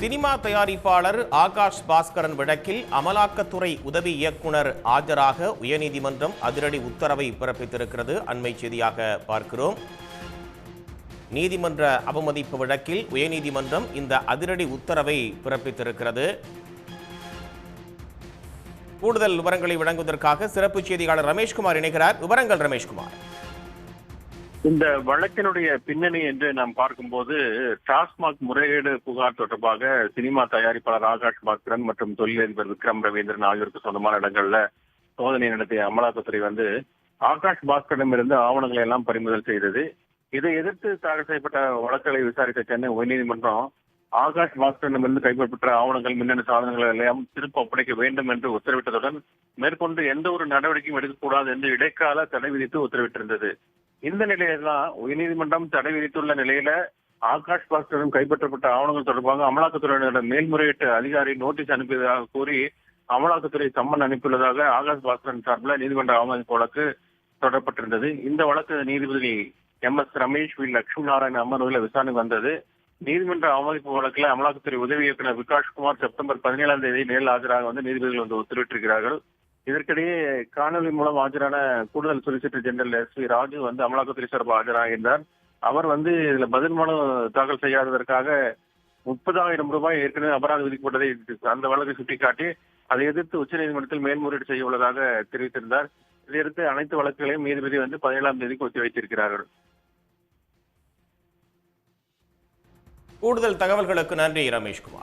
Cinema தயாரிப்பாளர் ஆகாஷ் பாஸ்கரன் வழக்கில் அமலாக்கத்துறை உதவி இயக்குனர் ஆஜராக உயர்நீதிமன்றம் அதிரடி உத்தரவை பிறப்பித்திருக்கிறது. அண்மை செய்தியாக பார்க்கிறோம். நீதிமன்ற அவமதிப்பு வழக்கில் உயர்நீதிமன்றம் இந்த அதிரடி உத்தரவை பிறப்பித்திருக்கிறது. கூடுதல் விவரங்களை வழங்குவதற்காக சிறப்பு செய்தியாளர் ரமேஷ்குமார் இணைகிறார். விவரங்கள் ரமேஷ்குமார். இந்த வழக்கினுடைய பின்னணி என்று நாம் பார்க்கும்போது டாஸ்மாக் முறைகேடு புகார் தொடர்பாக சினிமா தயாரிப்பாளர் ஆகாஷ் பாஸ்கரன் மற்றும் தொழிலதிபர் விக்ரம் ரவீந்திரன் ஆகியோருக்கு சொந்தமான இடங்கள்ல சோதனை நடத்திய அமலாக்கத்துறை ஆகாஷ் பாஸ்கரிடமிருந்து ஆவணங்களை எல்லாம் பறிமுதல் செய்தது. இதை எதிர்த்து தாக்கல் செய்யப்பட்ட வழக்குகளை விசாரித்த சென்னை உயர்நீதிமன்றம் ஆகாஷ் பாஸ்கரிடமிருந்து கைப்பற்ற ஆவணங்கள் மின்னணு சாதனங்கள் எல்லாம் திரும்ப ஒப்படைக்க வேண்டும் என்று உத்தரவிட்டதுடன் மேற்கொண்டு எந்த ஒரு நடவடிக்கையும் எடுக்கக்கூடாது என்று இடைக்கால தடை விதித்து உத்தரவிட்டிருந்தது. இந்த நிலையில்தான் உயர்நீதிமன்றம் தடை விதித்துள்ள நிலையில ஆகாஷ் பாஸ்கரிடம் கைப்பற்றப்பட்ட ஆவணங்கள் தொடர்பாக அமலாக்கத்துறையினரிடம் மேல்முறையீட்டு அதிகாரி நோட்டீஸ் அனுப்பியதாக கூறி அமலாக்கத்துறை சம்மன் அனுப்பியுள்ளதாக ஆகாஷ் பாஸ்கரன் சார்பில் நீதிமன்ற அவமதிப்பு வழக்கு தொடரப்பட்டிருந்தது. இந்த வழக்கு நீதிபதி MS ரமேஷ் வி லட்சுமி நாராயண அமர்வில் விசாரணை வந்தது. நீதிமன்ற அவமதிப்பு வழக்கில் அமலாக்கத்துறை உதவி இயக்குநர் விகாஷ்குமார் செப்டம்பர் 17ஆம் தேதி நேரில் ஆஜராக நீதிபதிகள் உத்தரவிட்டிருக்கிறார்கள். இதற்கிடையே காணொலி மூலம் ஆஜரான கூடுதல் சொலிசிட்டர் ஜெனரல் SP ராஜு அமலாக்கத்துறை சார்பில் ஆஜராகின்றார். அவர் இதுல பதில் மனு தாக்கல் செய்யாததற்காக 30,000 ரூபாய் ஏற்கனவே அபராதம் விதிக்கப்பட்டதை அந்த வழக்கை சுட்டிக்காட்டி அதை எதிர்த்து உச்சநீதிமன்றத்தில் மேல்முறையீடு செய்ய உள்ளதாக தெரிவித்திருந்தார். இதையடுத்து அனைத்து வழக்குகளையும் நீதிபதி 17ஆம் தேதிக்கு ஒத்திவைத்திருக்கிறார்கள். கூடுதல் தகவல்களுக்கு நன்றி ரமேஷ்குமார்.